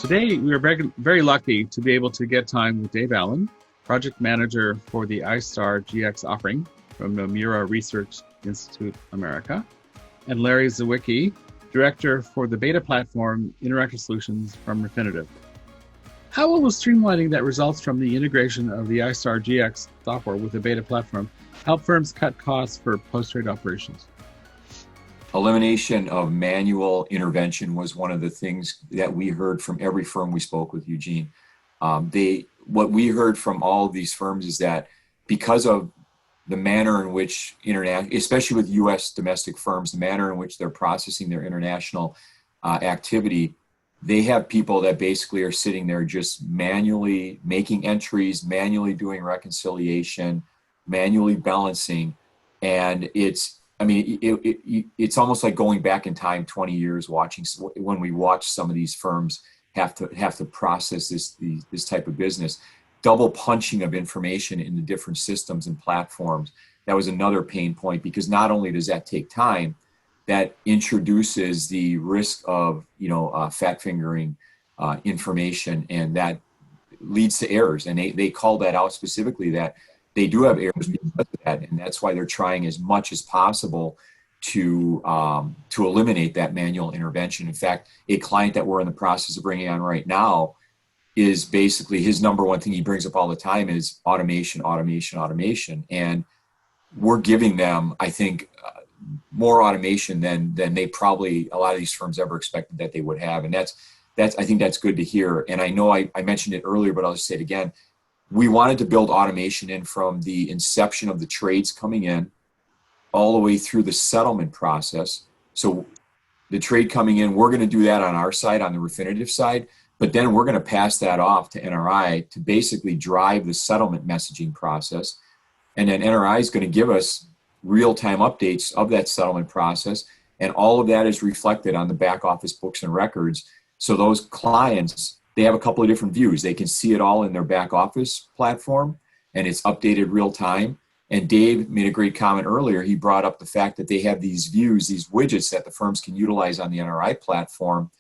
Today, we are very lucky to be able to get time with Dave Allen, project manager for the iStar GX offering from Nomura Research Institute America, and Larry Zywicki, director for the beta platform Interactive Solutions from Refinitiv. How will the streamlining that results from the integration of the iStar GX software with the beta platform help firms cut costs for post-trade operations? Elimination of manual intervention was one of the things that we heard from every firm we spoke with, Eugene. What we heard from all of these firms is that because of the manner in which especially with U.S. domestic firms, the manner in which they're processing their international activity, they have people that basically are sitting there just manually making entries, manually doing reconciliation, manually balancing, and it's almost like going back in time 20 years when we watch some of these firms have to process this type of business. Double punching of information in the different systems and platforms. That was another pain point, because not only does that take time, that introduces the risk of fat fingering information, and that leads to errors. And they call that out specifically, that they do have errors because of that, and that's why they're trying as much as possible to eliminate that manual intervention. In fact, a client that we're in the process of bringing on right now is basically, his number one thing he brings up all the time is automation. And we're giving them, I think, more automation than they probably, a lot of these firms ever expected that they would have. And that's I think that's good to hear. And I know I mentioned it earlier, but I'll just say it again. We wanted to build automation in from the inception of the trades coming in all the way through the settlement process. So the trade coming in, we're going to do that on our side, on the Refinitiv side, but then we're going to pass that off to NRI to basically drive the settlement messaging process. And then NRI is going to give us real-time updates of that settlement process. And all of that is reflected on the back office books and records. So those clients, they have a couple of different views. They can see it all in their back office platform, and it's updated real time. And Dave made a great comment earlier. He brought up the fact that they have these views, these widgets that the firms can utilize on the NRI platform,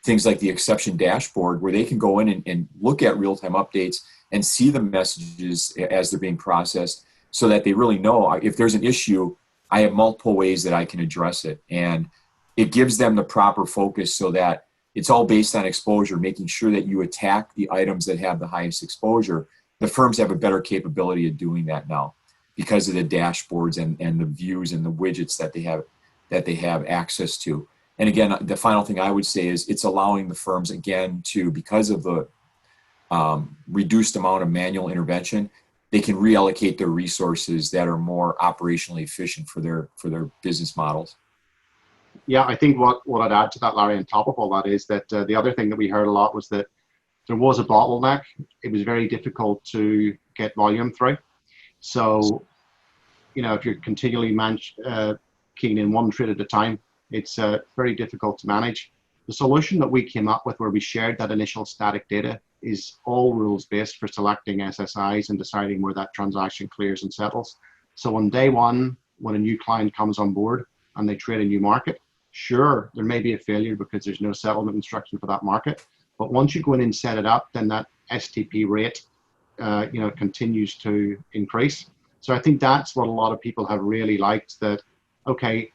things like the exception dashboard, where they can go in and look at real-time updates and see the messages as they're being processed, so that they really know if there's an issue, I have multiple ways that I can address it. And it gives them the proper focus, so that it's all based on exposure, making sure that you attack the items that have the highest exposure. The firms have a better capability of doing that now because of the dashboards and the views and the widgets that they have access to. And again, the final thing I would say is it's allowing the firms, again, to, because of the reduced amount of manual intervention, they can reallocate their resources that are more operationally efficient for their business models. Yeah, I think what I'd add to that, Larry, on top of all that, is that the other thing that we heard a lot was that there was a bottleneck. It was very difficult to get volume through. So, if you're continually keying in one trade at a time, it's very difficult to manage. The solution that we came up with, where we shared that initial static data, is all rules-based for selecting SSIs and deciding where that transaction clears and settles. So on day one, when a new client comes on board and they trade a new market, sure, there may be a failure because there's no settlement instruction for that market. But once you go in and set it up, then that STP rate, continues to increase. So I think that's what a lot of people have really liked, that, okay,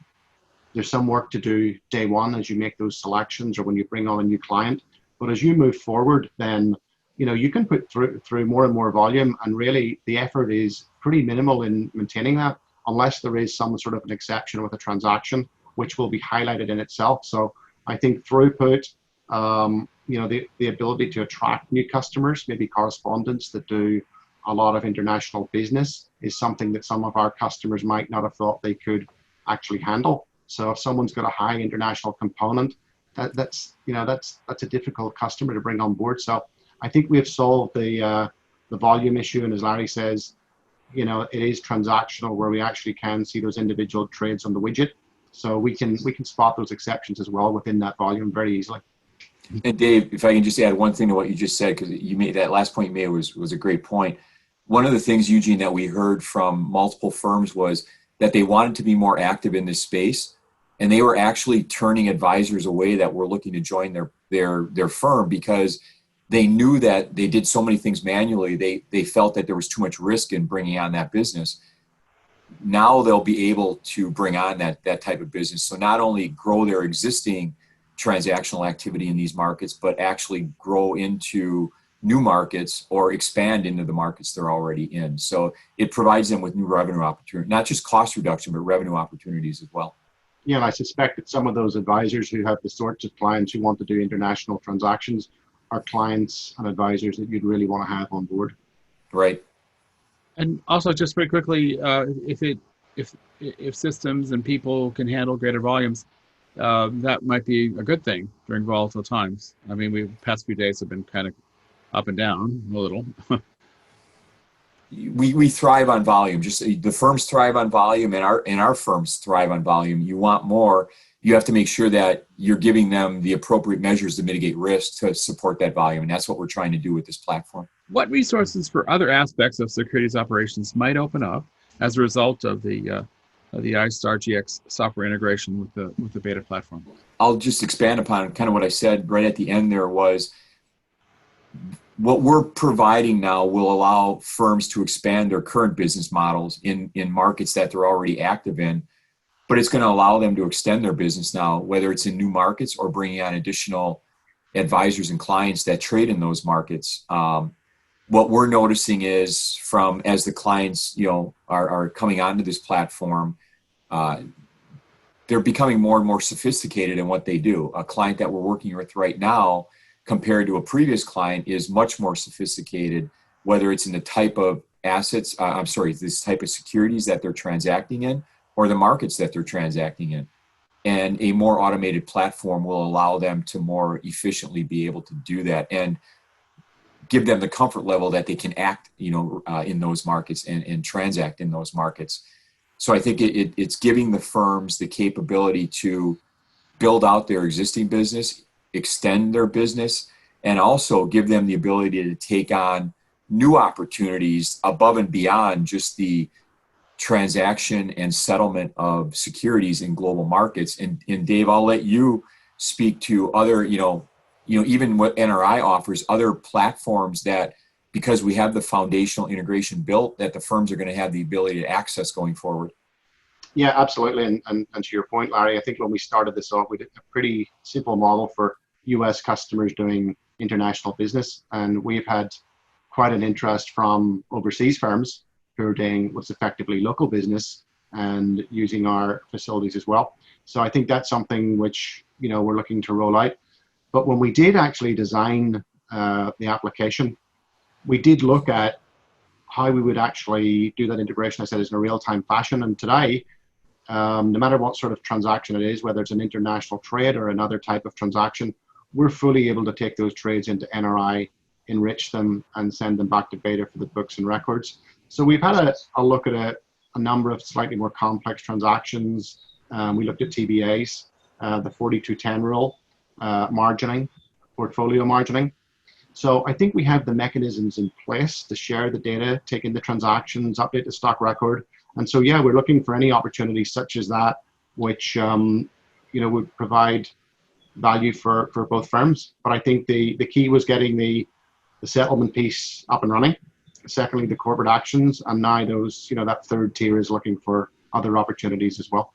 there's some work to do day one as you make those selections or when you bring on a new client. But as you move forward, then, you can put through more and more volume, and really the effort is pretty minimal in maintaining that, unless there is some sort of an exception with a transaction, which will be highlighted in itself. So I think throughput, the ability to attract new customers, maybe correspondents that do a lot of international business, is something that some of our customers might not have thought they could actually handle. So if someone's got a high international component, that's a difficult customer to bring on board. So I think we've solved the volume issue, and as Larry says, it is transactional, where we actually can see those individual trades on the widget. So we can spot those exceptions as well within that volume very easily. And Dave, if I can just add one thing to what you just said, because you made that last point you made was a great point. One of the things, Eugene, that we heard from multiple firms was that they wanted to be more active in this space, and they were actually turning advisors away that were looking to join their firm because they knew that they did so many things manually. They felt that there was too much risk in bringing on that business. Now they'll be able to bring on that type of business. So not only grow their existing transactional activity in these markets, but actually grow into new markets or expand into the markets they're already in. So it provides them with new revenue opportunities, not just cost reduction, but revenue opportunities as well. Yeah, and I suspect that some of those advisors who have the sorts of clients who want to do international transactions are clients and advisors that you'd really want to have on board. Right. And also, just very quickly, if systems and people can handle greater volumes, that might be a good thing during volatile times. I mean, the past few days have been kind of up and down a little. We thrive on volume. Just the firms thrive on volume, and our firms thrive on volume. You want more. You have to make sure that you're giving them the appropriate measures to mitigate risk to support that volume, and that's what we're trying to do with this platform. What resources for other aspects of securities operations might open up as a result of the iStar GX software integration with the beta platform? I'll just expand upon kind of what I said right at the end there was what we're providing now will allow firms to expand their current business models in markets that they're already active in, but it's going to allow them to extend their business now, whether it's in new markets or bringing on additional advisors and clients that trade in those markets. What we're noticing is as the clients, are coming onto this platform, they're becoming more and more sophisticated in what they do. A client that we're working with right now, compared to a previous client, is much more sophisticated, whether it's in the type of assets, this type of securities that they're transacting in, or the markets that they're transacting in. And a more automated platform will allow them to more efficiently be able to do that and give them the comfort level that they can act, in those markets and transact in those markets. So I think it's giving the firms the capability to build out their existing business, extend their business, and also give them the ability to take on new opportunities above and beyond just the transaction and settlement of securities in global markets. And Dave, I'll let you speak to other, even what NRI offers, other platforms that, because we have the foundational integration built, that the firms are going to have the ability to access going forward. Yeah, absolutely. And to your point, Larry, I think when we started this off, we did a pretty simple model for US customers doing international business. And we've had quite an interest from overseas firms who are doing what's effectively local business and using our facilities as well. So I think that's something which, we're looking to roll out. But when we did actually design the application, we did look at how we would actually do that integration, I said, in a real-time fashion. And today, no matter what sort of transaction it is, whether it's an international trade or another type of transaction, we're fully able to take those trades into NRI, enrich them, and send them back to beta for the books and records. So we've had a look at a number of slightly more complex transactions. We looked at TBAs, the 4210 rule, margining, portfolio margining. So I think we have the mechanisms in place to share the data, take in the transactions, update the stock record. And so, yeah, we're looking for any opportunities such as that, which, would provide value for both firms. But I think the key was getting the settlement piece up and running. Secondly, the corporate actions, and now those, that third tier is looking for other opportunities as well.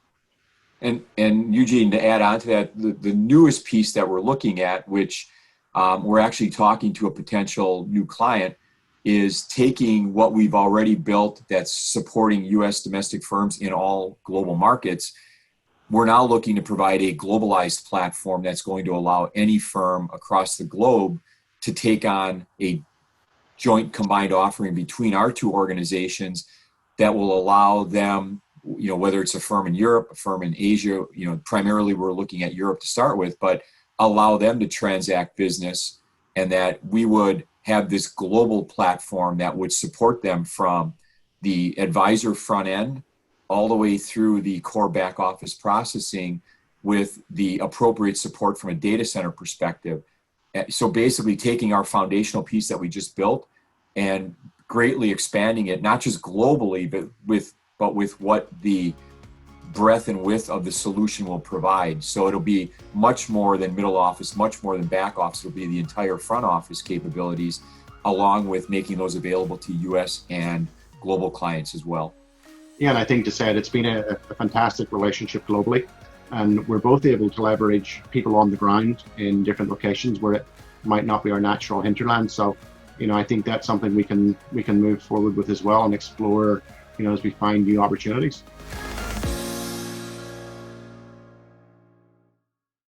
And Eugene, to add on to that, the newest piece that we're looking at, which we're actually talking to a potential new client, is taking what we've already built that's supporting U.S. domestic firms in all global markets. We're now looking to provide a globalized platform that's going to allow any firm across the globe to take on a joint combined offering between our two organizations that will allow them, whether it's a firm in Europe, a firm in Asia, primarily we're looking at Europe to start with, but allow them to transact business, and that we would have this global platform that would support them from the advisor front end all the way through the core back office processing with the appropriate support from a data center perspective. So basically taking our foundational piece that we just built and greatly expanding it, not just globally, but with what the breadth and width of the solution will provide. So it'll be much more than middle office, much more than back office. It'll be the entire front office capabilities, along with making those available to US and global clients as well. Yeah, and I think to say it, it's been a fantastic relationship globally, and we're both able to leverage people on the ground in different locations where it might not be our natural hinterland. So, I think that's something we can move forward with as well and explore, as we find new opportunities.